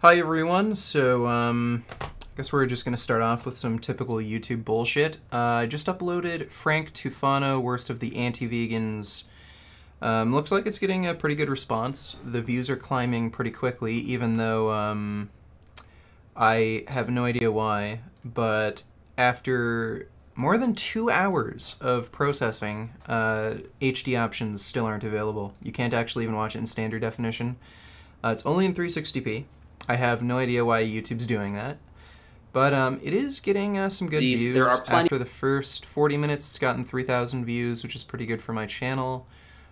Hi everyone, so I guess we're just going to start off with some typical YouTube bullshit. I just uploaded Frank Tufano, Worst of the Anti-Vegans. Looks like it's getting a pretty good response. The views are climbing pretty quickly, even though I have no idea why, but after more than 2 hours of processing, HD options still aren't available. You can't actually even watch it in standard definition. It's only in 360p. I have no idea why YouTube's doing that, but it is getting some good views. There are plenty. After the first 40 minutes, it's gotten 3,000 views, which is pretty good for my channel.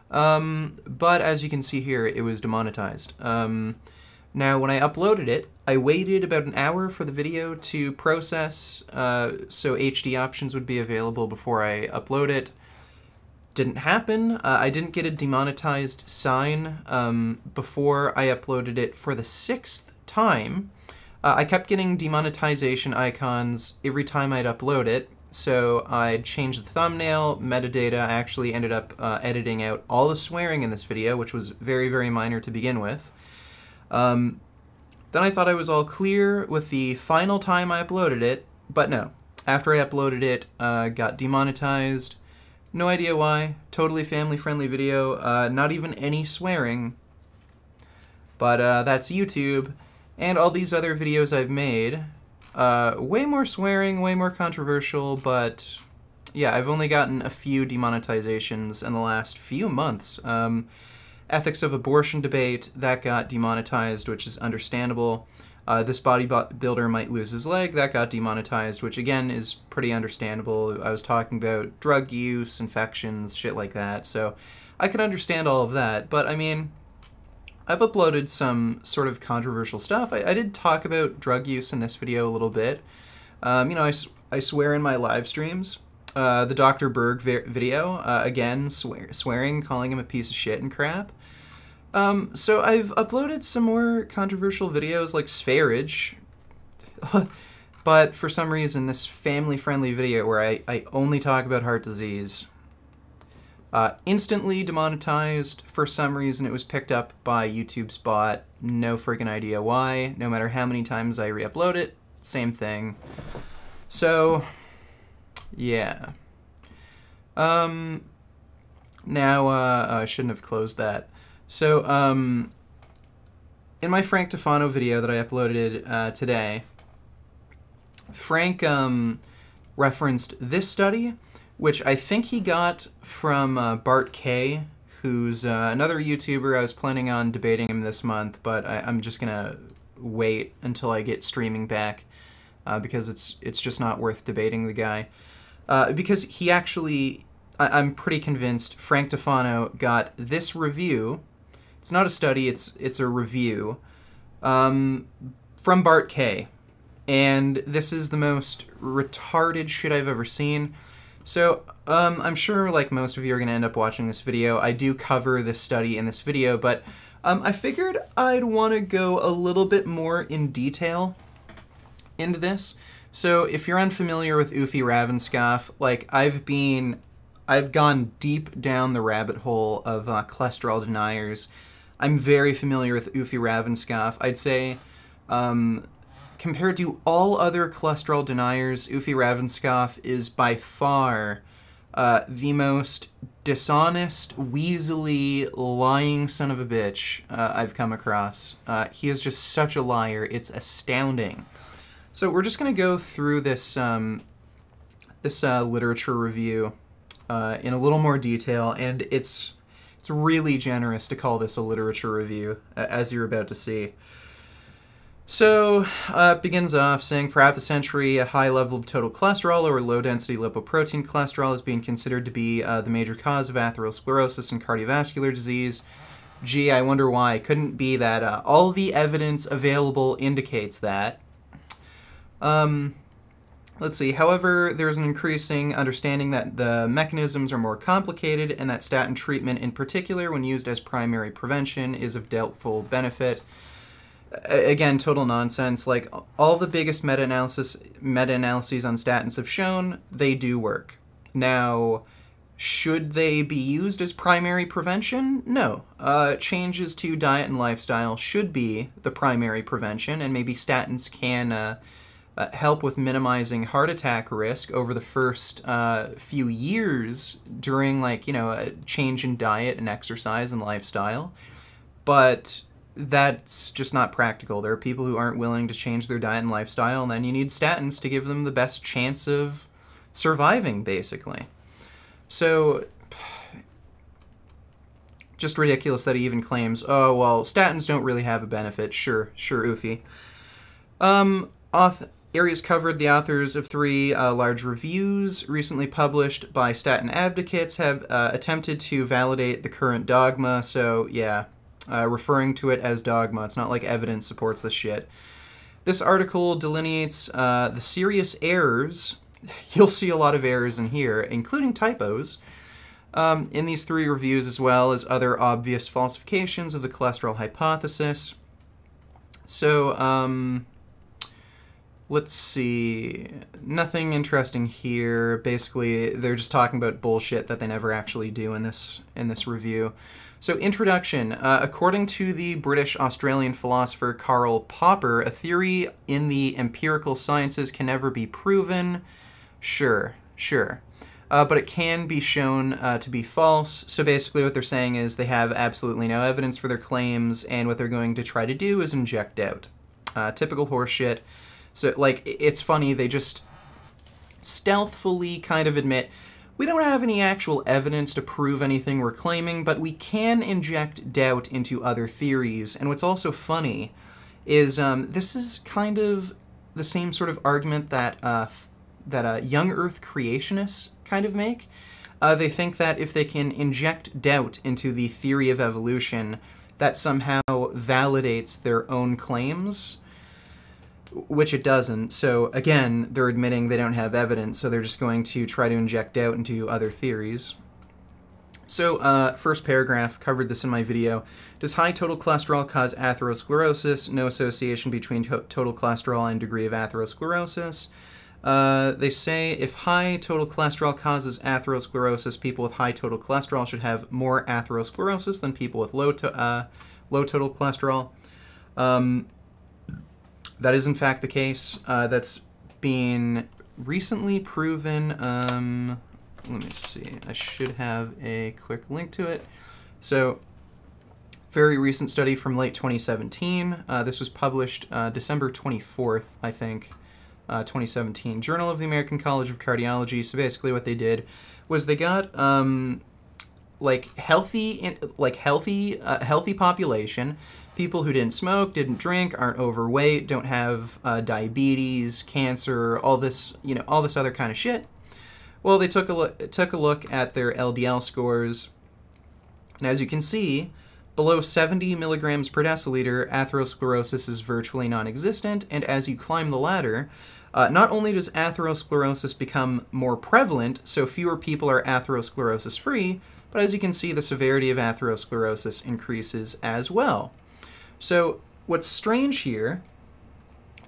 But as you can see here, it was demonetized. Now, when I uploaded it, I waited about an hour for the video to process, so HD options would be available before I upload it. Didn't happen. I didn't get a demonetized sign before I uploaded it for the 6th time. I kept getting demonetization icons every time I'd upload it, so I'd change the thumbnail, metadata. I actually ended up editing out all the swearing in this video, which was very, very minor to begin with. Then I thought I was all clear with the final time I uploaded it, but no. After I uploaded it, got demonetized. No idea why. Totally family-friendly video. Not even any swearing. But that's YouTube. And all these other videos I've made. Way more swearing, way more controversial, but yeah, I've only gotten a few demonetizations in the last few months. Ethics of abortion debate, that got demonetized, which is understandable. This bodybuilder might lose his leg, that got demonetized, which again is pretty understandable. I was talking about drug use, infections, shit like that, so I can understand all of that, but I mean, I've uploaded some sort of controversial stuff. I did talk about drug use in this video a little bit. You know, I swear in my live streams. The Dr. Berg video, again, swearing, calling him a piece of shit and crap. So I've uploaded some more controversial videos like Spherage, but for some reason this family-friendly video where I only talk about heart disease, instantly demonetized. For some reason it was picked up by YouTube's bot, no friggin' idea why. No matter how many times I re-upload it, same thing. So, yeah. Now, I shouldn't have closed that. So, in my Frank Tufano video that I uploaded today, Frank referenced this study, which I think he got from Bart K, who's another YouTuber. I was planning on debating him this month, but I'm just gonna wait until I get streaming back because it's just not worth debating the guy. Because he actually, I'm pretty convinced Frank Tufano got this review. It's not a study, it's a review from Bart K. And this is the most retarded shit I've ever seen. So, I'm sure like most of you are going to end up watching this video. I do cover this study in this video, but I figured I'd want to go a little bit more in detail into this. So, if you're unfamiliar with Uffe Ravnskov, like I've gone deep down the rabbit hole of cholesterol deniers. I'm very familiar with Uffe Ravnskov. I'd say, compared to all other cholesterol deniers, Uffe Ravnskov is by far the most dishonest, weaselly, lying son of a bitch I've come across. He is just such a liar. It's astounding. So we're just going to go through this literature review in a little more detail, and it's really generous to call this a literature review, as you're about to see. So, it begins off saying, for half a century, a high level of total cholesterol or low-density lipoprotein cholesterol is being considered to be the major cause of atherosclerosis and cardiovascular disease. Gee, I wonder why. It couldn't be that all the evidence available indicates that. Let's see. However, there's an increasing understanding that the mechanisms are more complicated and that statin treatment in particular, when used as primary prevention, is of doubtful benefit. Again, total nonsense. Like, all the biggest meta-analyses on statins have shown, they do work. Now, Should they be used as primary prevention? No. Changes to diet and lifestyle should be the primary prevention, and maybe statins can help with minimizing heart attack risk over the first few years during, like, you know, a change in diet and exercise and lifestyle. But that's just not practical. There are people who aren't willing to change their diet and lifestyle, and then you need statins to give them the best chance of surviving, basically. So, just ridiculous that he even claims, oh, well, statins don't really have a benefit. Sure, Uffe. Areas covered: the authors of 3 large reviews recently published by statin advocates have attempted to validate the current dogma. So, yeah, referring to it as dogma. It's not like evidence supports this shit. This article delineates the serious errors. You'll see a lot of errors in here, including typos, in these 3 reviews, as well as other obvious falsifications of the cholesterol hypothesis. So, let's see. Nothing interesting here. Basically, they're just talking about bullshit that they never actually do in this review. So, introduction. According to the British-Australian philosopher Karl Popper, a theory in the empirical sciences can never be proven. Sure. But it can be shown to be false. So basically what they're saying is they have absolutely no evidence for their claims, and what they're going to try to do is inject doubt. Typical horseshit. So, like, it's funny, they just stealthily kind of admit, we don't have any actual evidence to prove anything we're claiming, but we can inject doubt into other theories. And what's also funny is this is kind of the same sort of argument that young Earth creationists kind of make. They think that if they can inject doubt into the theory of evolution, that somehow validates their own claims, which it doesn't. So again, they're admitting they don't have evidence, so they're just going to try to inject doubt into other theories. So, first paragraph, covered this in my video. Does high total cholesterol cause atherosclerosis? No association between total cholesterol and degree of atherosclerosis. They say if high total cholesterol causes atherosclerosis, people with high total cholesterol should have more atherosclerosis than people with low total cholesterol. That is in fact the case. That's been recently proven. Let me see. I should have a quick link to it. So, very recent study from late 2017. This was published December 24th, I think. 2017, Journal of the American College of Cardiology. So basically what they did was they got healthy population, people who didn't smoke, didn't drink, aren't overweight, don't have diabetes, cancer, all this other kind of shit. Well, they took a look at their LDL scores, and as you can see, below 70 milligrams per deciliter, atherosclerosis is virtually non-existent, and as you climb the ladder, not only does atherosclerosis become more prevalent, so fewer people are atherosclerosis-free, but as you can see, the severity of atherosclerosis increases as well. So what's strange here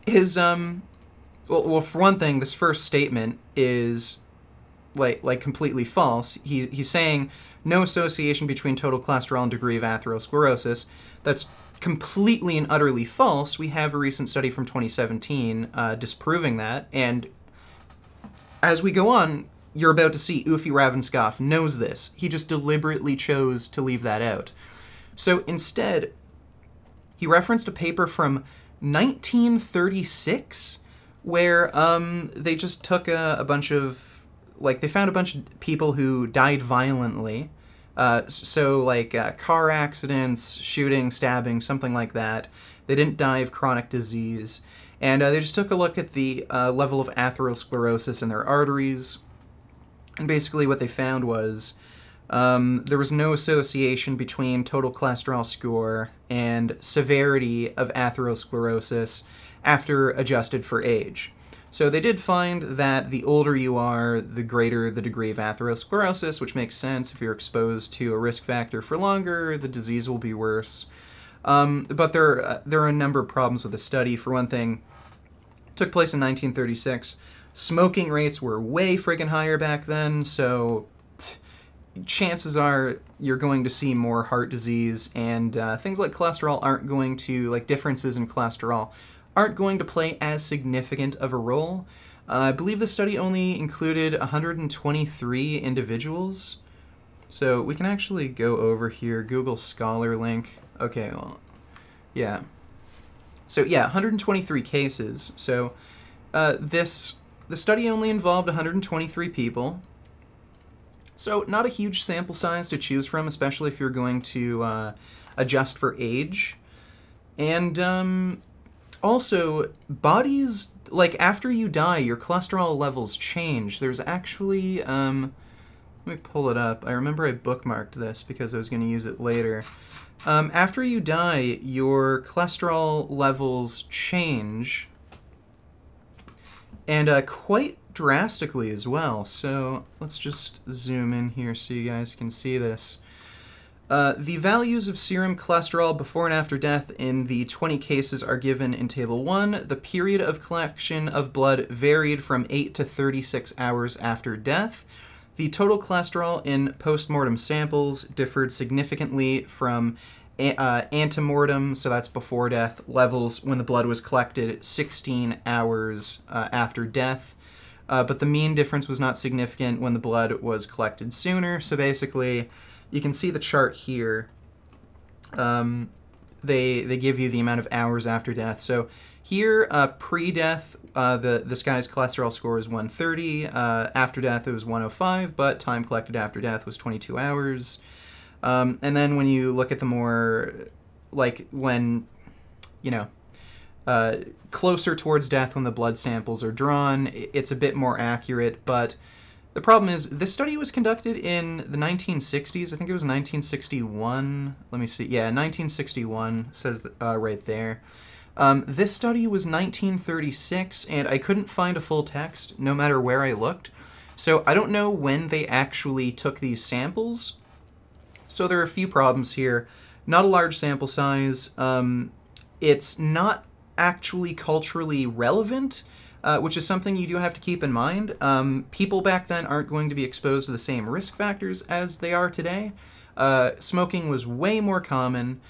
is, well, for one thing, this first statement is like completely false. He's saying no association between total cholesterol and degree of atherosclerosis. That's completely and utterly false. We have a recent study from 2017 disproving that, and as we go on, you're about to see Uffe Ravnskov knows this. He just deliberately chose to leave that out. So instead, he referenced a paper from 1936 where they just took a bunch of, they found a bunch of people who died violently. Car accidents, shooting, stabbing, something like that. They didn't die of chronic disease. And they just took a look at the level of atherosclerosis in their arteries. And basically what they found was there was no association between total cholesterol score and severity of atherosclerosis after adjusted for age. So they did find that the older you are, the greater the degree of atherosclerosis, which makes sense. If you're exposed to a risk factor for longer, the disease will be worse. But there are a number of problems with the study. For one thing, it took place in 1936. Smoking rates were way friggin' higher back then, so chances are you're going to see more heart disease, and things like cholesterol aren't going to, like differences in cholesterol, aren't going to play as significant of a role. I believe the study only included 123 individuals. So we can actually go over here, Google Scholar link. Okay, well, yeah. So yeah, 123 cases. So the study only involved 123 people. So not a huge sample size to choose from, especially if you're going to adjust for age. And also, bodies, like after you die, your cholesterol levels change. There's actually, let me pull it up. I remember I bookmarked this because I was going to use it later. After you die, your cholesterol levels change, and quite drastically as well. So let's just zoom in here so you guys can see this. The values of serum cholesterol before and after death in the 20 cases are given in Table 1. The period of collection of blood varied from 8 to 36 hours after death. The total cholesterol in post-mortem samples differed significantly from antemortem, so that's before death, levels when the blood was collected 16 hours after death. But the mean difference was not significant when the blood was collected sooner. So basically, you can see the chart here. They give you the amount of hours after death. So here, pre-death, this guy's cholesterol score is 130. After death, it was 105, but time collected after death was 22 hours. And then when you look at the more, like when, you know, closer towards death when the blood samples are drawn, it's a bit more accurate, but the problem is this study was conducted in the 1960s. I think it was 1961. Let me see. Yeah, 1961 says right there. This study was 1936, and I couldn't find a full text no matter where I looked. So I don't know when they actually took these samples. So there are a few problems here. Not a large sample size. It's not actually culturally relevant, which is something you do have to keep in mind. People back then aren't going to be exposed to the same risk factors as they are today. Smoking was way more common,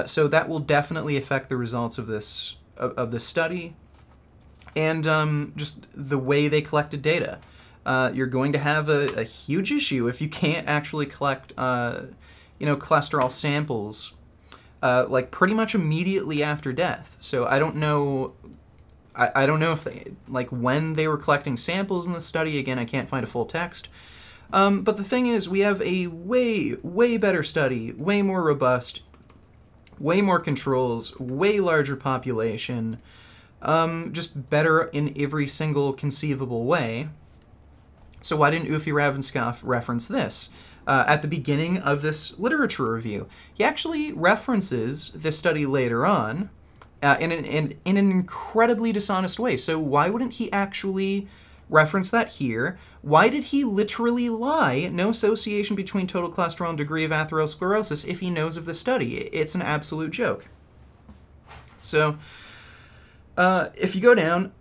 so that will definitely affect the results of this study. And just the way they collected data. You're going to have a huge issue if you can't actually collect you know, cholesterol samples like pretty much immediately after death. So I don't know. I don't know if they, like when they were collecting samples in the study. Again, I can't find a full text. But the thing is, we have a way better study, way more robust, way more controls, way larger population, just better in every single conceivable way. So why didn't Uffe Ravnskov reference this? At the beginning of this literature review, he actually references this study later on in an incredibly dishonest way. So why wouldn't he actually reference that here? Why did he literally lie, no association between total cholesterol and degree of atherosclerosis, if he knows of the study? It's an absolute joke. So if you go down,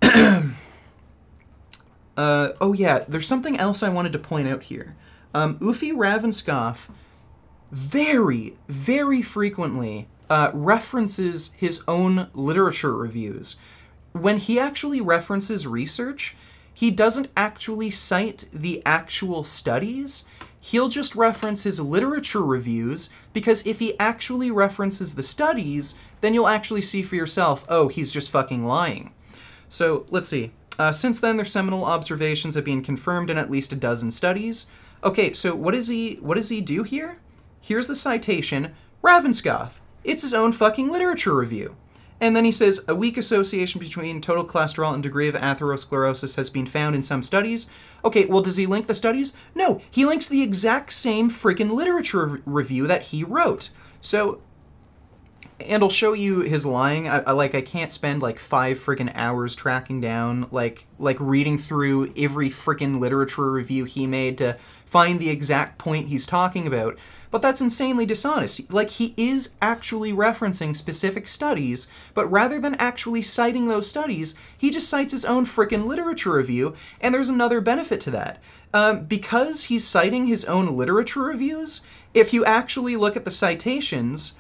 oh yeah, there's something else I wanted to point out here. Uffe Ravnskov very frequently references his own literature reviews. When he actually references research, he doesn't actually cite the actual studies. He'll just reference his literature reviews, because if he actually references the studies, then you'll actually see for yourself, oh, he's just fucking lying. So, let's see. Since then, their seminal observations have been confirmed in at least a dozen studies. Okay, so what does he do here? Here's the citation, Ravnskov. It's his own fucking literature review. And then he says, a weak association between total cholesterol and degree of atherosclerosis has been found in some studies. Okay, well, does he link the studies? No, he links the exact same freaking literature review that he wrote. So, And I'll show you his lying. I can't spend like 5 freaking hours tracking down, like reading through every freaking literature review he made to find the exact point he's talking about. But that's insanely dishonest. Like, he is actually referencing specific studies, but rather than actually citing those studies, he just cites his own freaking literature review, and there's another benefit to that. Because he's citing his own literature reviews, if you actually look at the citations,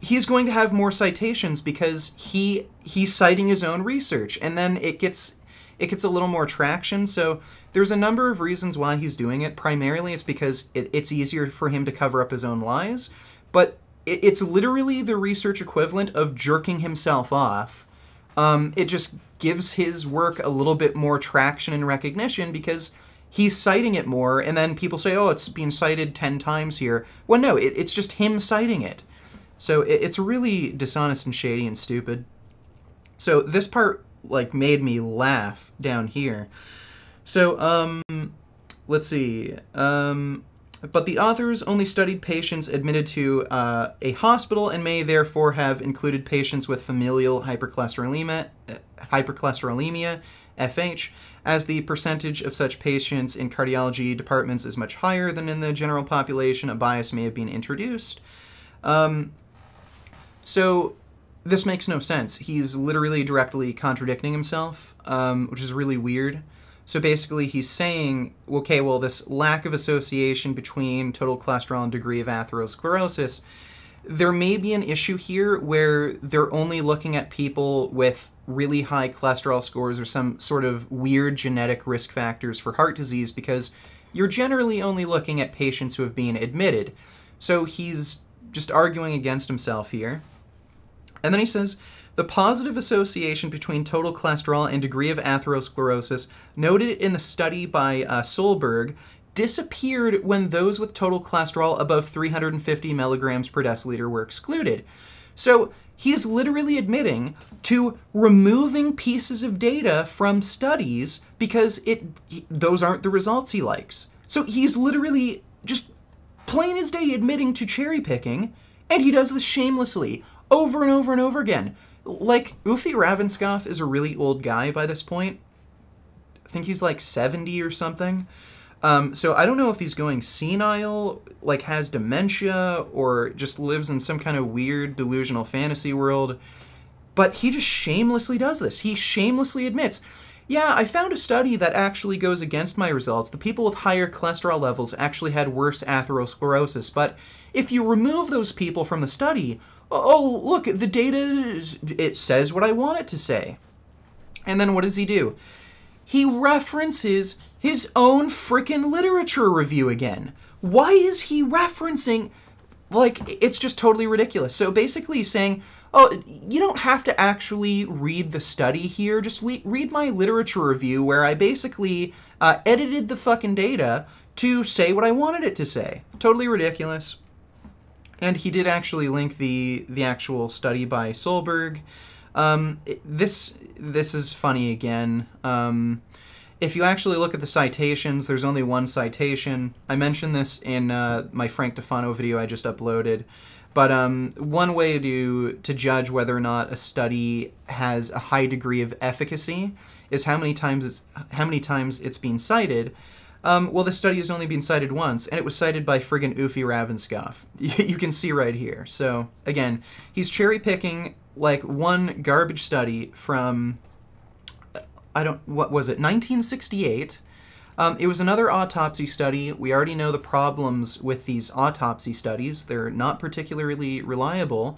he's going to have more citations because he's citing his own research, and then it gets a little more traction. So there's a number of reasons why he's doing it. Primarily, it's because it's easier for him to cover up his own lies, but it's literally the research equivalent of jerking himself off. It just gives his work a little bit more traction and recognition because he's citing it more, and then people say, oh, it's being cited 10 times here. Well, no, it's just him citing it. So it's really dishonest and shady and stupid. So this part, like, made me laugh down here. So, let's see. But the authors only studied patients admitted to a hospital and may therefore have included patients with familial hypercholesterolemia, FH, as the percentage of such patients in cardiology departments is much higher than in the general population. A bias may have been introduced. So this makes no sense. He's literally directly contradicting himself, which is really weird. So basically he's saying, okay, well, this lack of association between total cholesterol and degree of atherosclerosis, there may be an issue here where they're only looking at people with really high cholesterol scores or some sort of weird genetic risk factors for heart disease, because you're generally only looking at patients who have been admitted. So he's just arguing against himself here. And then he says, the positive association between total cholesterol and degree of atherosclerosis noted in the study by Solberg disappeared when those with total cholesterol above 350 milligrams per deciliter were excluded. So he's literally admitting to removing pieces of data from studies because those aren't the results he likes. So he's literally just plain as day admitting to cherry picking, and he does this shamelessly over and over and over again. Like, Uffe Ravnskov is a really old guy by this point. I think he's like 70 or something. So I don't know if he's going senile, like has dementia, or just lives in some kind of weird delusional fantasy world. But he just shamelessly does this. He shamelessly admits, yeah, I found a study that actually goes against my results. The people with higher cholesterol levels actually had worse atherosclerosis. But if you remove those people from the study, oh, look, the data, it says what I want it to say. And then what does he do? He references his own frickin' literature review again. Why is he referencing, like, it's just totally ridiculous. So basically he's saying, oh, you don't have to actually read the study here, just read my literature review where I basically edited the fucking data to say what I wanted it to say. Totally ridiculous. And he did actually link the actual study by Solberg. This is funny again. If you actually look at the citations, there's only one citation. I mentioned this in my Frank Tufano video I just uploaded. But one way to judge whether or not a study has a high degree of efficacy is how many times it's been cited. Well, the study has only been cited once, and it was cited by friggin' Uffe Ravnskov. You can see right here. So, again, he's cherry-picking, like, one garbage study from, what was it, 1968. It was another autopsy study. We already know the problems with these autopsy studies. They're not particularly reliable.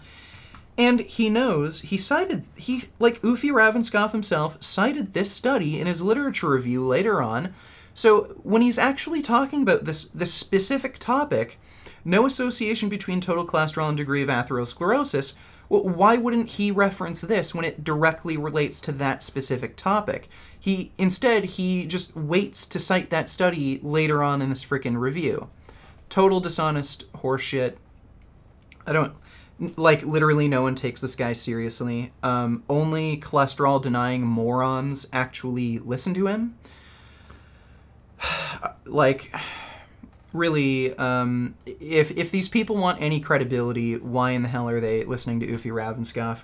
And he knows, like Uffe Ravnskov himself, cited this study in his literature review later on. So when he's actually talking about this specific topic, no association between total cholesterol and degree of atherosclerosis, well, why wouldn't he reference this when it directly relates to that specific topic? Instead, he just waits to cite that study later on in this frickin' review. Total dishonest horseshit. Literally no one takes this guy seriously. Only cholesterol-denying morons actually listen to him. Like, really, if these people want any credibility, why in the hell are they listening to Uffe Ravnskov?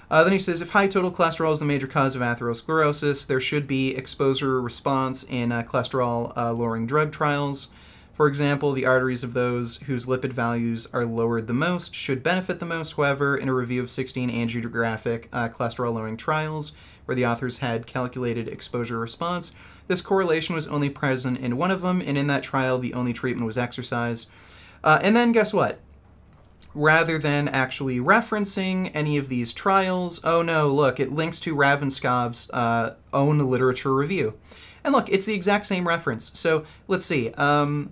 Then he says, if high total cholesterol is the major cause of atherosclerosis, there should be exposure response in cholesterol-lowering drug trials. For example, the arteries of those whose lipid values are lowered the most should benefit the most. However, in a review of 16 angiographic cholesterol-lowering trials, where the authors had calculated exposure response, this correlation was only present in one of them, and in that trial, the only treatment was exercise. And then guess what? Rather than actually referencing any of these trials, oh no, look, it links to Ravnskov's own literature review. And look, it's the exact same reference. So let's see. Uffe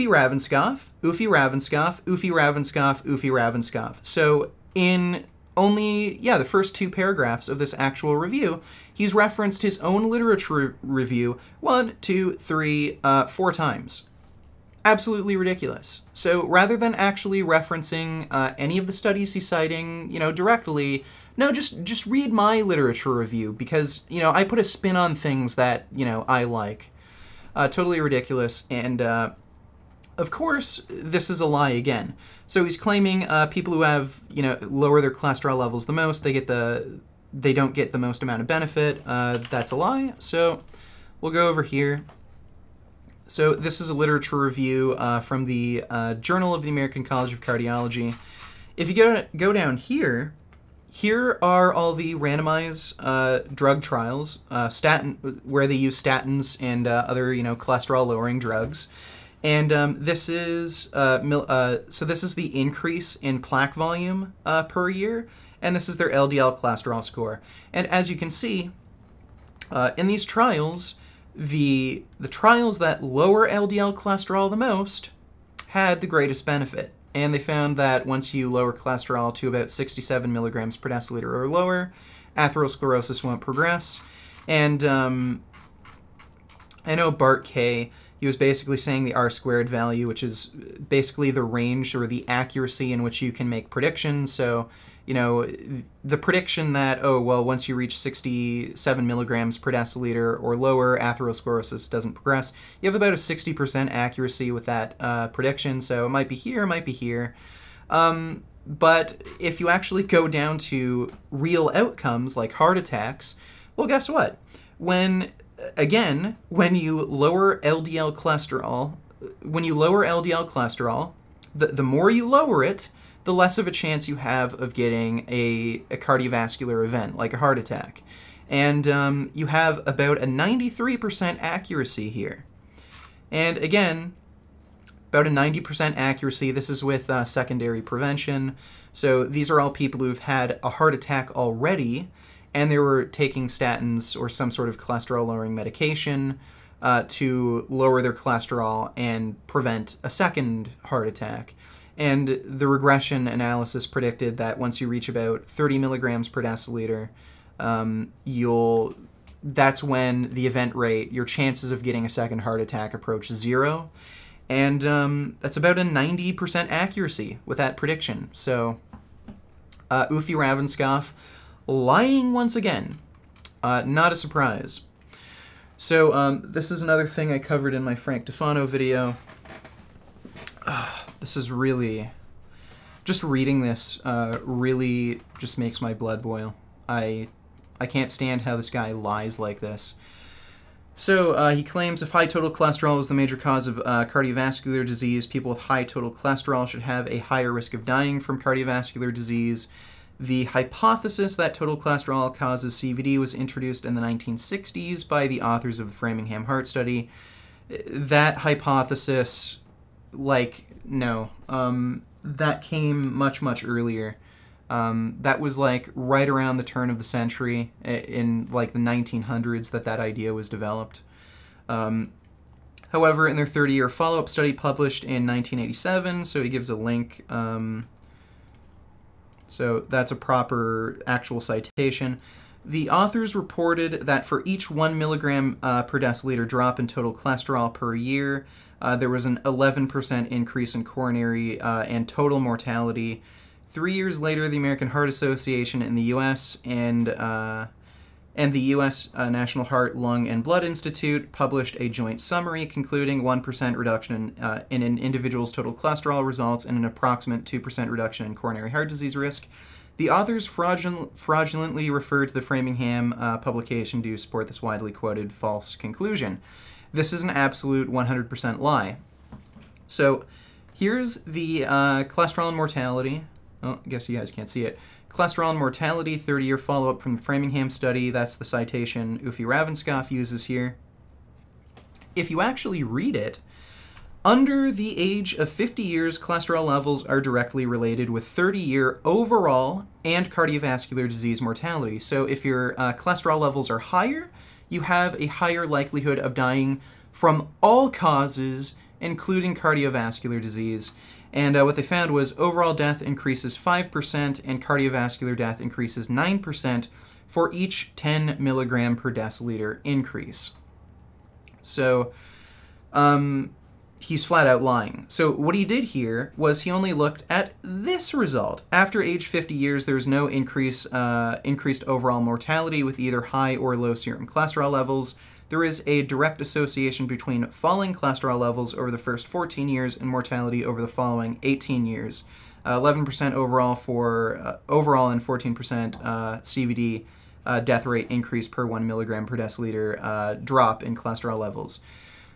Ravnskov, Uffe Ravnskov, Uffe Ravnskov, Uffe Ravnskov. So in only, the first 2 paragraphs of this actual review, he's referenced his own literature review 1, 2, 3, 4 times. Absolutely ridiculous. So rather than actually referencing any of the studies he's citing, directly, no, just read my literature review, because, I put a spin on things that, I like. Totally ridiculous. And, of course, this is a lie again. So he's claiming people who have, lower their cholesterol levels the most, they don't get the most amount of benefit. That's a lie. So we'll go over here. So this is a literature review from the Journal of the American College of Cardiology. If you go down here, here are all the randomized drug trials, where they use statins and other cholesterol-lowering drugs. And this is so this is the increase in plaque volume per year, and this is their LDL cholesterol score. And as you can see, in these trials, the trials that lower LDL cholesterol the most had the greatest benefit. And they found that once you lower cholesterol to about 67 milligrams per deciliter or lower, atherosclerosis won't progress. And I know Bart K., he was basically saying the R-squared value, which is basically the range or the accuracy in which you can make predictions. So, the prediction that, once you reach 67 milligrams per deciliter or lower, atherosclerosis doesn't progress. You have about a 60% accuracy with that prediction, so it might be here, it might be here. But if you actually go down to real outcomes like heart attacks, well, guess what? When you lower LDL cholesterol, the more you lower it, the less of a chance you have of getting a cardiovascular event, like a heart attack. And you have about a 93% accuracy here. And again, about a 90% accuracy. This is with secondary prevention. So these are all people who've had a heart attack already, and they were taking statins or some sort of cholesterol-lowering medication to lower their cholesterol and prevent a second heart attack. And the regression analysis predicted that once you reach about 30 milligrams per deciliter, that's when the event rate, your chances of getting a second heart attack approach 0. And that's about a 90% accuracy with that prediction. So Uffe Ravnskov lying once again. Not a surprise. So this is another thing I covered in my Frank Tufano video. This is really, just reading this really just makes my blood boil. I can't stand how this guy lies like this. So he claims if high total cholesterol is the major cause of cardiovascular disease, people with high total cholesterol should have a higher risk of dying from cardiovascular disease. The hypothesis that total cholesterol causes CVD was introduced in the 1960s by the authors of the Framingham Heart Study. That hypothesis, no, that came much, much earlier. That was right around the turn of the century, in the 1900s, that idea was developed. However, in their 30-year follow-up study published in 1987, so he gives a link, so that's a proper actual citation. The authors reported that for each 1 milligram per deciliter drop in total cholesterol per year, there was an 11% increase in coronary and total mortality. 3 years later, the American Heart Association in the U.S. and And the U.S. National Heart, Lung, and Blood Institute published a joint summary concluding 1% reduction in an individual's total cholesterol results and an approximate 2% reduction in coronary heart disease risk. The authors fraudulently referred to the Framingham publication to support this widely quoted false conclusion. This is an absolute 100% lie. So here's the cholesterol and mortality. Oh, I guess you guys can't see it. Cholesterol and mortality, 30-year follow-up from the Framingham study. That's the citation Uffe Ravnskov uses here. If you actually read it, under the age of 50 years, cholesterol levels are directly related with 30-year overall and cardiovascular disease mortality. So if your cholesterol levels are higher, you have a higher likelihood of dying from all causes, including cardiovascular disease. And what they found was overall death increases 5% and cardiovascular death increases 9% for each 10 milligram per deciliter increase. So he's flat out lying. So what he did here was he only looked at this result. After age 50 years, there's no increased overall mortality with either high or low serum cholesterol levels. There is a direct association between falling cholesterol levels over the first 14 years and mortality over the following 18 years. 11% overall and 14% CVD death rate increase per 1 milligram per deciliter drop in cholesterol levels.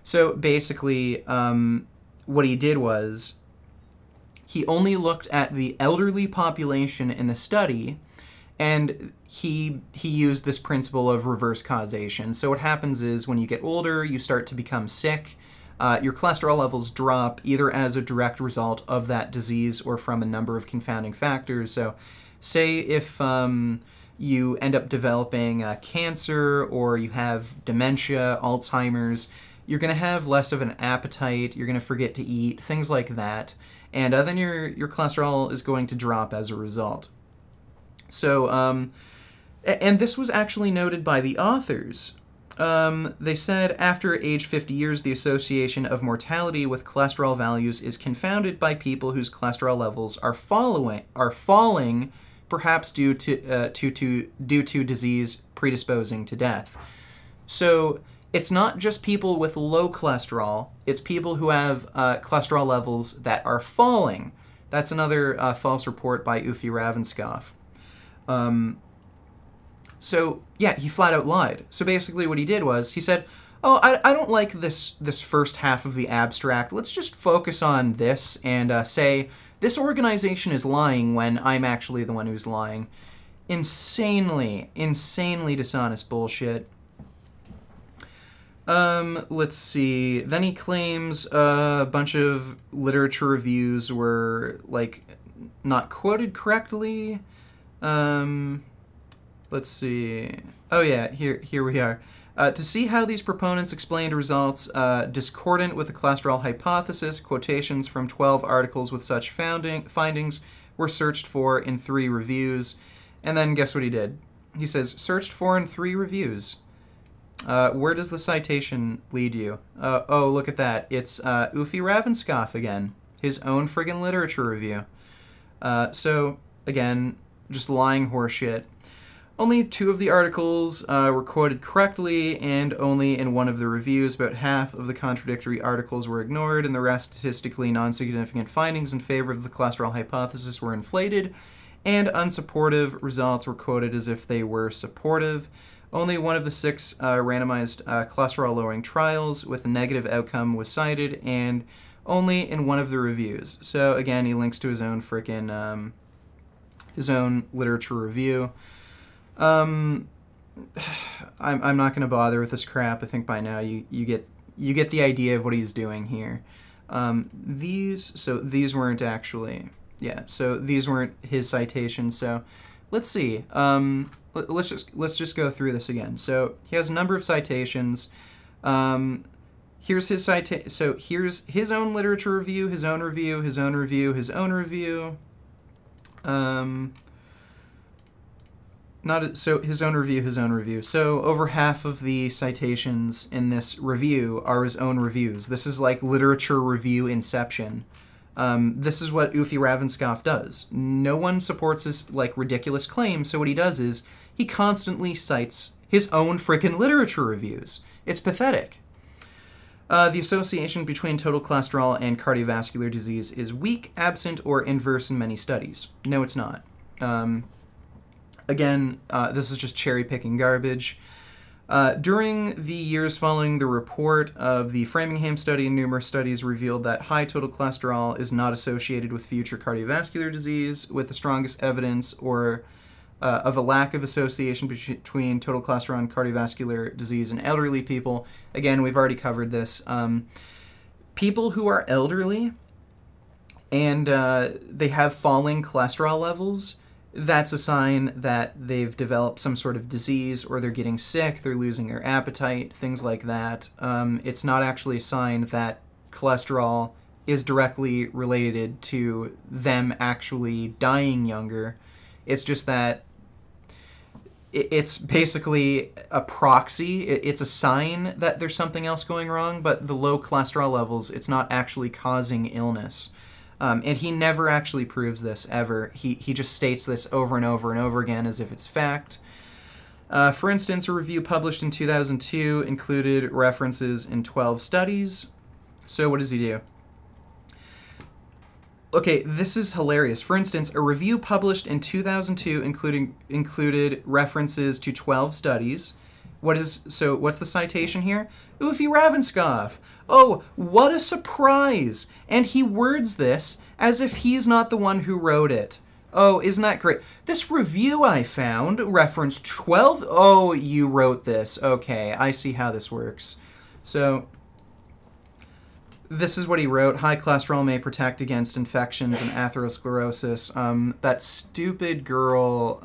So basically, what he did was he only looked at the elderly population in the study, and he used this principle of reverse causation. So what happens is when you get older, you start to become sick. Your cholesterol levels drop either as a direct result of that disease or from a number of confounding factors. So say if you end up developing cancer or you have dementia, Alzheimer's, you're going to have less of an appetite, you're going to forget to eat, things like that. And then your cholesterol is going to drop as a result. So, and this was actually noted by the authors. They said after age 50 years, the association of mortality with cholesterol values is confounded by people whose cholesterol levels are falling, perhaps due to disease predisposing to death. So it's not just people with low cholesterol, it's people who have cholesterol levels that are falling. That's another false report by Uffe Ravnskov. So yeah, he flat out lied. So basically what he did was he said, oh, I don't like this first half of the abstract. Let's just focus on this and say this organization is lying when I'm actually the one who's lying. Insanely dishonest bullshit. Let's see. Then he claims a bunch of literature reviews were, like, not quoted correctly. Let's see. Oh yeah, here we are. To see how these proponents explained results discordant with the cholesterol hypothesis, quotations from 12 articles with such findings were searched for in 3 reviews. And then guess what he did? He says, searched for in 3 reviews. Where does the citation lead you? Oh, look at that. It's Uffe Ravnskov again. His own friggin' literature review. So, again, just lying horseshit. Only 2 of the articles were quoted correctly, and only in 1 of the reviews. About half of the contradictory articles were ignored, and the rest statistically non-significant findings in favor of the cholesterol hypothesis were inflated, and unsupportive results were quoted as if they were supportive. Only 1 of the 6 randomized cholesterol-lowering trials with a negative outcome was cited, and only in 1 of the reviews. So again, he links to his own frickin' his own literature review. I'm not gonna bother with this crap. I think by now you get the idea of what he's doing here. These weren't actually, yeah. So these weren't his citations. So let's see. Let's just go through this again. So he has a number of citations. Here's his So here's his own literature review, his own review, his own review, his own review. His own review. So over half of the citations in this review are his own reviews. This is like literature review inception. This is what Uffe Ravnskov does. No one supports his, like, ridiculous claims, so what he does is he constantly cites his own frickin' literature reviews. It's pathetic. The association between total cholesterol and cardiovascular disease is weak, absent, or inverse in many studies. No, it's not. Again, this is just cherry-picking garbage. During the years following the report of the Framingham study, numerous studies revealed that high total cholesterol is not associated with future cardiovascular disease, with the strongest evidence of a lack of association between total cholesterol and cardiovascular disease in elderly people. Again, we've already covered this. People who are elderly and they have falling cholesterol levels, that's a sign that they've developed some sort of disease, or they're getting sick, they're losing their appetite, things like that. It's not actually a sign that cholesterol is directly related to them actually dying younger. It's just that it's basically a proxy. It's a sign that there's something else going wrong, but the low cholesterol levels, it's not actually causing illness. And he never actually proves this, ever. He just states this over and over and over again as if it's fact. For instance, a review published in 2002 included references in 12 studies. So what does he do? Okay, this is hilarious. For instance, a review published in 2002 included references to 12 studies. What's the citation here? Uffe Ravnskov. Oh, what a surprise! And he words this as if he's not the one who wrote it. Oh, isn't that great? This review I found referenced 12... Oh, you wrote this. Okay, I see how this works. So this is what he wrote. High cholesterol may protect against infections and atherosclerosis. That stupid girl,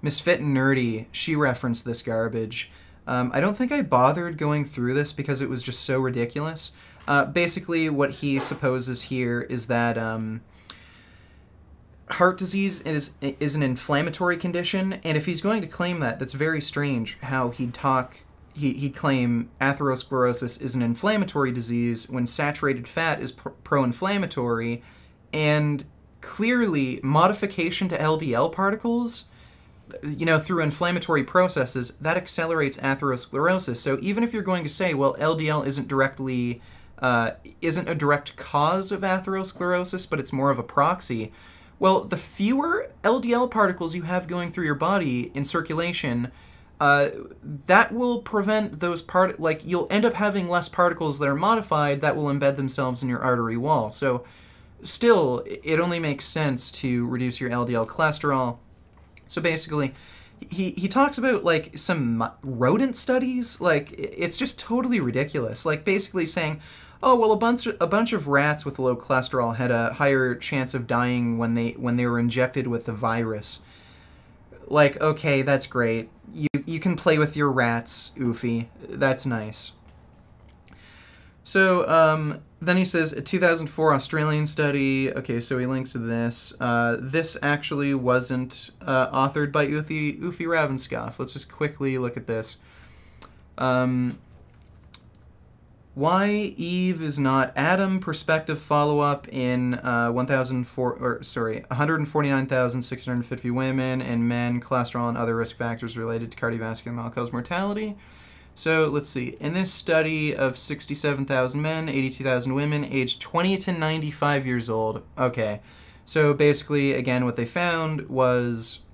Misfit and Nerdy, she referenced this garbage. I don't think I bothered going through this because it was just so ridiculous. Basically, what he supposes here is that heart disease is an inflammatory condition, and if he's going to claim that, that's very strange how he'd claim atherosclerosis is an inflammatory disease when saturated fat is pro-inflammatory, and clearly modification to LDL particles, through inflammatory processes, that accelerates atherosclerosis. So even if you're going to say, well, LDL isn't a direct cause of atherosclerosis, but it's more of a proxy, well, the fewer LDL particles you have going through your body in circulation, that will prevent those you'll end up having less particles that are modified that will embed themselves in your artery wall. So still, it only makes sense to reduce your LDL cholesterol. So basically, he talks about, some rodent studies. It's just totally ridiculous. Basically saying, oh, well, a bunch of rats with low cholesterol had a higher chance of dying when they were injected with the virus. Okay, that's great. You can play with your rats, Uffe. That's nice. So, then he says, a 2004 Australian study. Okay, so he links to this. This actually wasn't authored by Uffe Ravnskov. Let's just quickly look at this. Why Eve is not Adam perspective follow-up in 149,650 women and men, cholesterol and other risk factors related to cardiovascular and all-cause mortality. So let's see. In this study of 67,000 men, 82,000 women, aged 20 to 95 years old. Okay. So basically, again, what they found was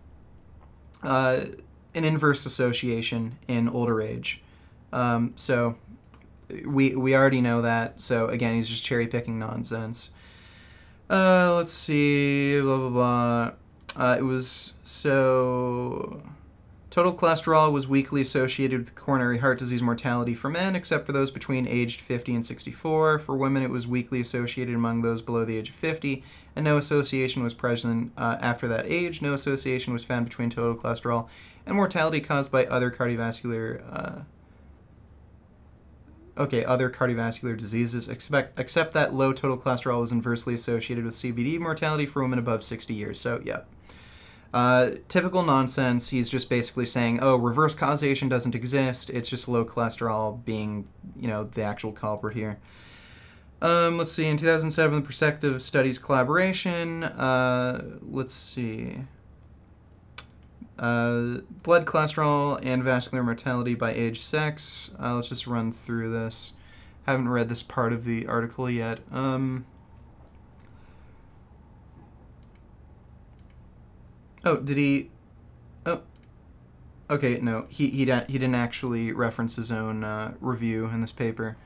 an inverse association in older age. So we already know that. So again, he's just cherry-picking nonsense. Let's see. Blah, blah, blah. It was so... Total cholesterol was weakly associated with coronary heart disease mortality for men, except for those between aged 50 and 64. For women, it was weakly associated among those below the age of 50, and no association was present after that age. No association was found between total cholesterol and mortality caused by other cardiovascular diseases, except that low total cholesterol was inversely associated with CVD mortality for women above 60 years. So, yeah. Typical nonsense. He's just basically saying, oh, reverse causation doesn't exist. It's just low cholesterol being, the actual culprit here. Let's see. In 2007, the Prospective Studies Collaboration. Let's see. Blood cholesterol and vascular mortality by age, sex. Let's just run through this. Haven't read this part of the article yet. Oh, did he? Oh, okay. No, he didn't actually reference his own review in this paper.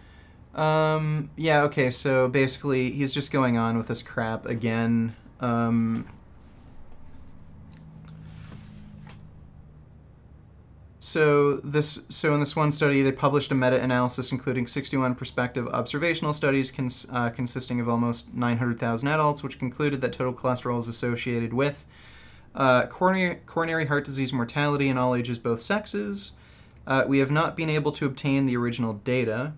Yeah. Okay. So basically, he's just going on with this crap again. So in this one study, they published a meta-analysis including 61 prospective observational studies consisting of almost 900,000 adults, which concluded that total cholesterol is associated with coronary heart disease mortality in all ages, both sexes. We have not been able to obtain the original data.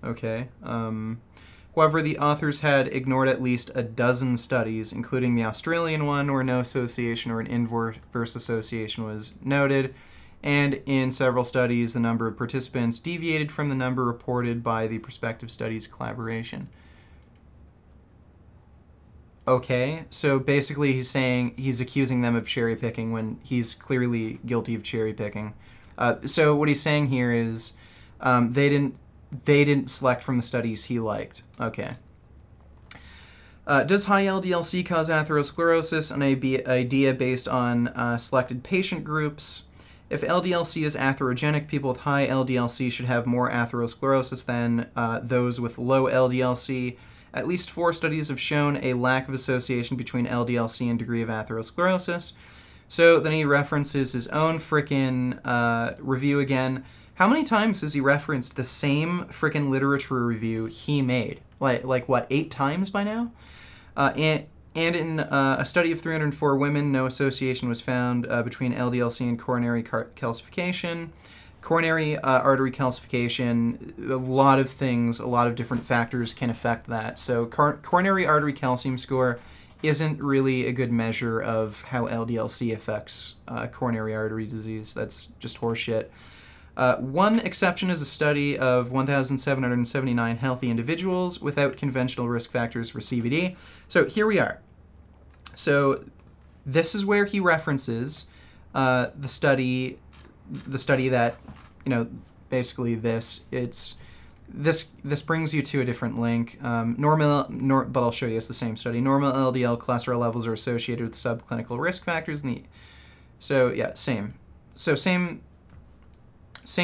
Okay. However, the authors had ignored at least a dozen studies, including the Australian one, where no association or an inverse association was noted. And in several studies, the number of participants deviated from the number reported by the prospective studies collaboration. Okay, so basically he's accusing them of cherry picking when he's clearly guilty of cherry picking. So what he's saying here is they didn't select from the studies he liked. Okay. Does high LDL-C cause atherosclerosis? An idea based on selected patient groups. If LDL-C is atherogenic, people with high LDL-C should have more atherosclerosis than those with low LDL-C. At least 4 studies have shown a lack of association between LDL-C and degree of atherosclerosis. So then he references his own frickin' review again. How many times has he referenced the same frickin' literature review he made? Like what, 8 times by now? And in a study of 304 women, no association was found between LDL-C and coronary calcification. Coronary artery calcification, a lot of things, a lot of different factors can affect that. So coronary artery calcium score isn't really a good measure of how LDL-C affects coronary artery disease. That's just horseshit. One exception is a study of 1,779 healthy individuals without conventional risk factors for CVD. So here we are. So this is where he references the study that, you know, basically this brings you to a different link. But I'll show you it's the same study. Normal LDL cholesterol levels are associated with subclinical risk factors. So yeah, same. So same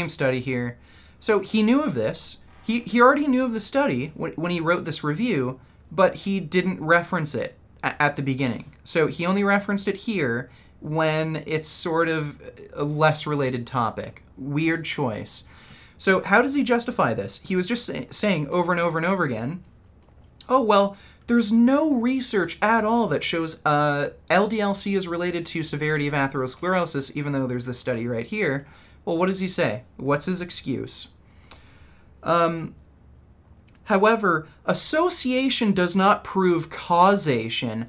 study here. So he knew of this. He already knew of the study when he wrote this review, but he didn't reference it at the beginning. So he only referenced it here when it's sort of a less related topic. Weird choice. So how does he justify this? He was just saying over and over and over again, oh, well, there's no research at all that shows LDL-C is related to severity of atherosclerosis, even though there's this study right here. Well, what does he say? What's his excuse? However, association does not prove causation.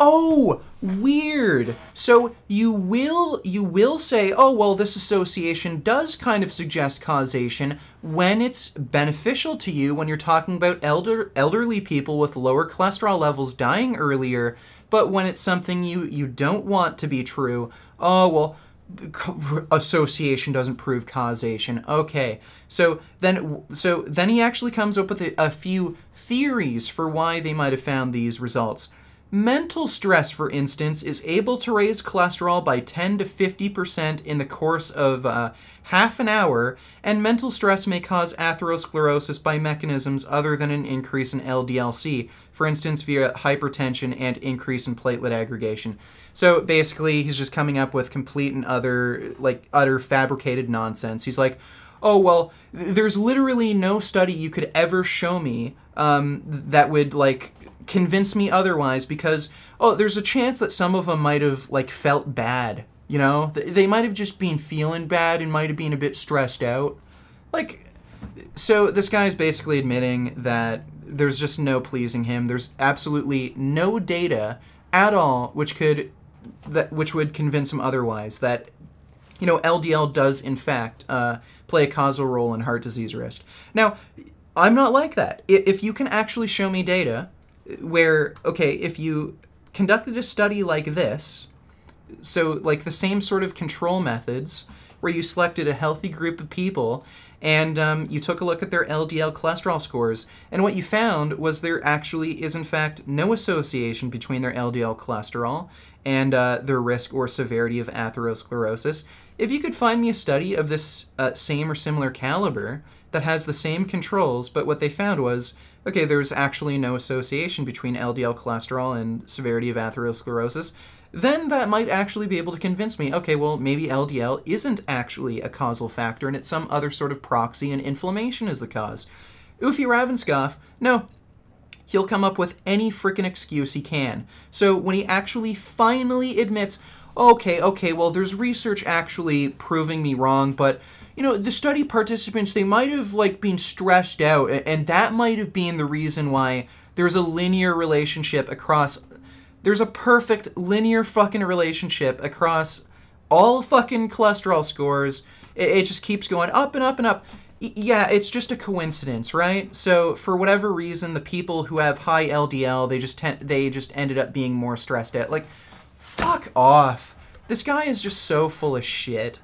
Oh, weird. So you will say, oh, well, this association does kind of suggest causation when it's beneficial to you, when you're talking about elderly people with lower cholesterol levels dying earlier, but when it's something you don't want to be true, oh, well, association doesn't prove causation. Okay, so then he actually comes up with a few theories for why they might have found these results. Mental stress, for instance, is able to raise cholesterol by 10 to 50% in the course of half an hour, and mental stress may cause atherosclerosis by mechanisms other than an increase in LDL-C, for instance via hypertension and increase in platelet aggregation. So basically, he's just coming up with complete and utter fabricated nonsense. He's like, oh, well, there's literally no study you could ever show me that would, convince me otherwise, because, oh, there's a chance that some of them might have, felt bad, you know? They might have just been feeling bad and might have been a bit stressed out. So this guy's basically admitting that there's just no pleasing him. There's absolutely no data at all which would convince him otherwise, that, you know, LDL does, in fact, play a causal role in heart disease risk. Now, I'm not like that. If you can actually show me data where, okay, if you conducted a study like this, like the same sort of control methods where you selected a healthy group of people and you took a look at their LDL cholesterol scores, and what you found was there actually is in fact no association between their LDL cholesterol and their risk or severity of atherosclerosis. If you could find me a study of this same or similar caliber that has the same controls, but what they found was, okay, there's actually no association between LDL cholesterol and severity of atherosclerosis, then that might actually be able to convince me, okay, well, maybe LDL isn't actually a causal factor and it's some other sort of proxy and inflammation is the cause. Uffe Ravnskov, no, he'll come up with any frickin' excuse he can. So when he actually finally admits, okay, well, there's research actually proving me wrong, but, you know, the study participants, they might have, like, been stressed out, and that might have been the reason why there's a linear relationship across... There's a perfect linear fucking relationship across all fucking cholesterol scores. It just keeps going up and up and up. Yeah, it's just a coincidence, right? So for whatever reason, the people who have high LDL, they just ended up being more stressed out. Like, fuck off. This guy is just so full of shit.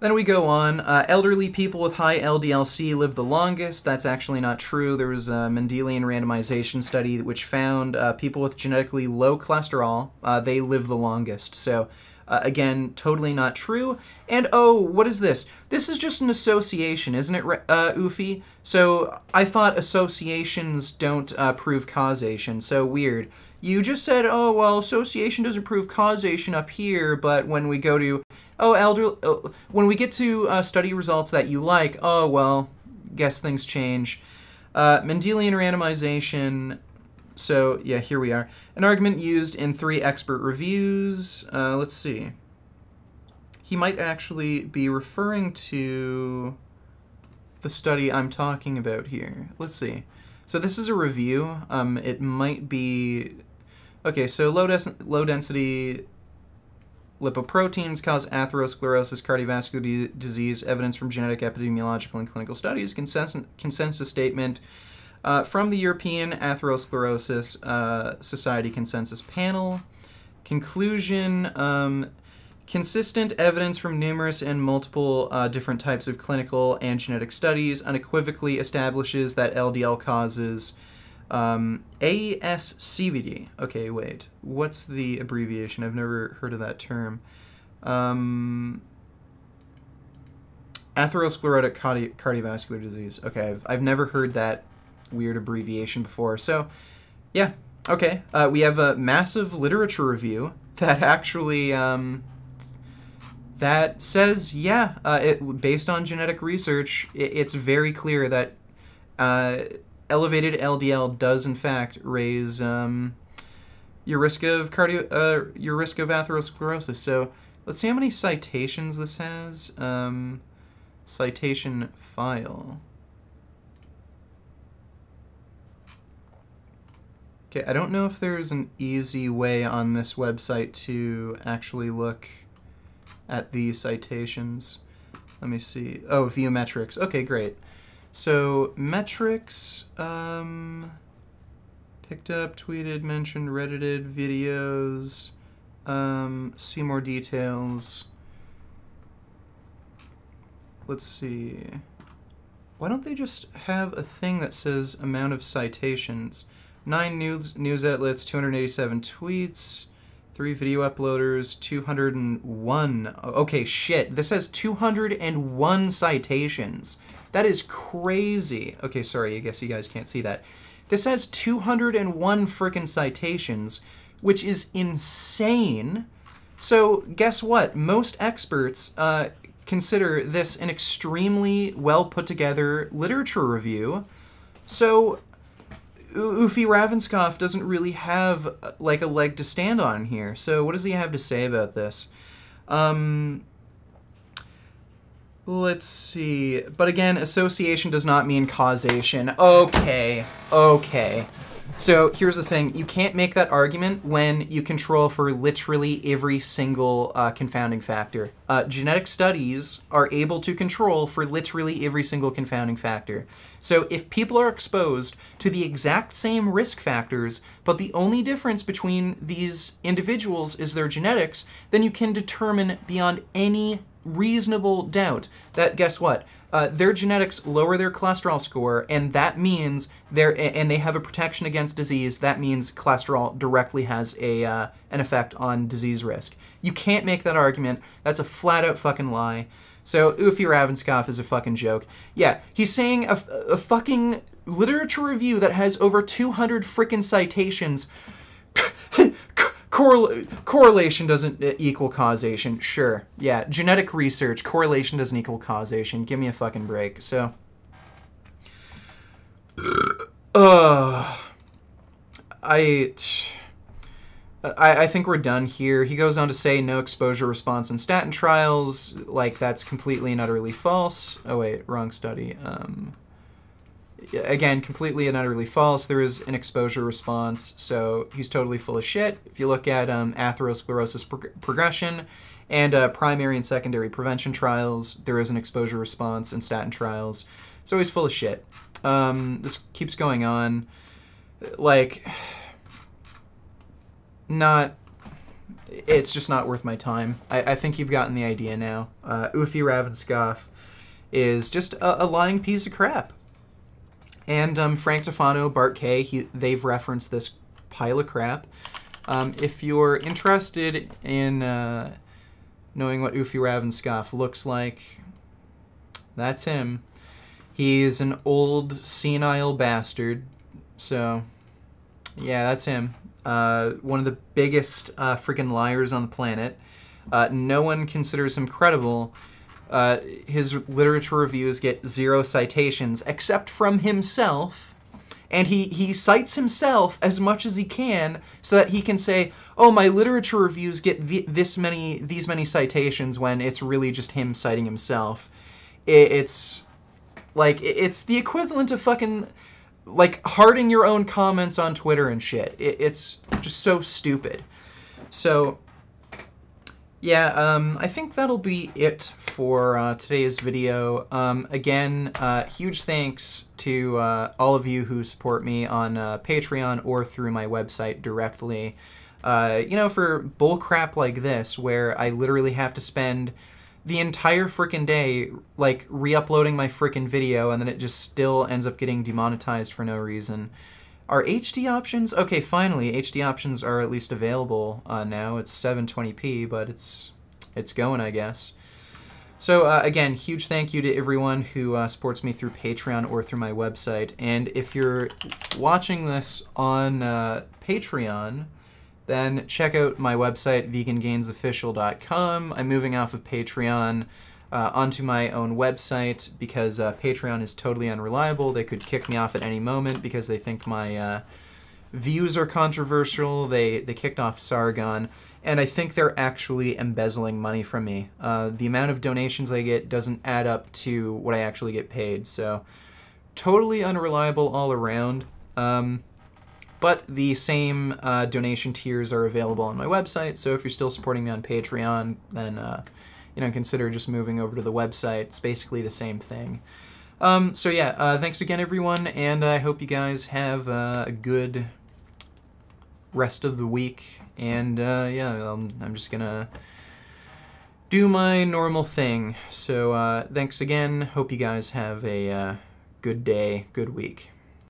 Then we go on. Elderly people with high LDL-C live the longest. That's actually not true. There was a Mendelian randomization study which found people with genetically low cholesterol, they live the longest. So, again, totally not true. And, oh, what is this? This is just an association, isn't it, Uffe? So, I thought associations don't prove causation. So, weird. You just said, oh, well, association doesn't prove causation up here, but when we go to... when we get to study results that you like, oh, well, guess things change. Mendelian randomization, so, yeah, here we are. An argument used in 3 expert reviews. Let's see. He might actually be referring to the study I'm talking about here. Let's see. So this is a review. It might be... Okay, so low-density... lipoproteins cause atherosclerosis, cardiovascular disease, evidence from genetic, epidemiological, and clinical studies, consensus statement from the European Atherosclerosis Society Consensus Panel. Conclusion, consistent evidence from numerous and multiple different types of clinical and genetic studies unequivocally establishes that LDL causes ASCVD. Okay, wait. What's the abbreviation? I've never heard of that term. Atherosclerotic cardiovascular disease. Okay, I've never heard that weird abbreviation before. So, yeah. Okay. We have a massive literature review that actually that says, yeah, based on genetic research, it's very clear that elevated LDL does in fact raise your risk of atherosclerosis. So let's see how many citations this has. Citation file. Okay, I don't know if there's an easy way on this website to actually look at the citations. Let me see. Oh, view metrics. Okay, great. So, metrics, picked up, tweeted, mentioned, reddited, videos, see more details. Let's see. Why don't they just have a thing that says amount of citations? 9 news outlets, 287 tweets, 3 video uploaders, 201. Okay, shit. This has 201 citations. That is crazy. Okay, sorry, I guess you guys can't see that. This has 201 frickin' citations, which is insane. So, guess what? Most experts consider this an extremely well put together literature review. So, Uffe Ravnskov doesn't really have like a leg to stand on here. So what does he have to say about this? Let's see. But again, association does not mean causation. Okay. So here's the thing. You can't make that argument when you control for literally every single confounding factor. Genetic studies are able to control for literally every single confounding factor. So if people are exposed to the exact same risk factors, but the only difference between these individuals is their genetics, then you can determine beyond any reasonable doubt that, guess what, their genetics lower their cholesterol score, and that means they have a protection against disease. That means cholesterol directly has an effect on disease risk. You can't make that argument. That's a flat out fucking lie. So Uffe Ravnskov is a fucking joke. Yeah, he's saying a fucking literature review that has over 200 frickin' citations. Correlation doesn't equal causation. Sure. Yeah, genetic research, correlation doesn't equal causation. Give me a fucking break. So, I think we're done here. He goes on to say no exposure response in statin trials. Like, that's completely and utterly false. Oh wait, wrong study. Again, completely and utterly false. There is an exposure response, so he's totally full of shit. If you look at atherosclerosis progression and primary and secondary prevention trials, there is an exposure response in statin trials. So he's full of shit. This keeps going on. Like, it's just not worth my time. I think you've gotten the idea now. Uffe Ravnskov is just a lying piece of crap. And Frank Tufano, Bart K, they've referenced this pile of crap. If you're interested in knowing what Uffe Ravnskov looks like, that's him. He's an old, senile bastard. So, yeah, that's him. One of the biggest freaking liars on the planet. No one considers him credible. His literature reviews get 0 citations, except from himself, and he cites himself as much as he can so that he can say, oh, my literature reviews get these many citations, when it's really just him citing himself. It's the equivalent of fucking, like, hearting your own comments on Twitter and shit. It's just so stupid. So, yeah, I think that'll be it for today's video. Again, huge thanks to all of you who support me on Patreon or through my website directly. You know, for bullcrap like this, where I literally have to spend the entire frickin' day, like, re-uploading my frickin' video, and then it just still ends up getting demonetized for no reason. Are HD options? Okay, finally, HD options are at least available now. It's 720p, but it's going, I guess. So, again, huge thank you to everyone who supports me through Patreon or through my website. And if you're watching this on Patreon, then check out my website, vegangainsofficial.com. I'm moving off of Patreon onto my own website because Patreon is totally unreliable. They could kick me off at any moment because they think my views are controversial. They kicked off Sargon, and I think they're actually embezzling money from me. The amount of donations I get doesn't add up to what I actually get paid, so totally unreliable all around. But the same donation tiers are available on my website, so if you're still supporting me on Patreon, then you know, consider just moving over to the website. It's basically the same thing. So yeah, thanks again, everyone, and I hope you guys have a good rest of the week. And yeah, I'm just gonna do my normal thing. So thanks again. Hope you guys have a good day, good week.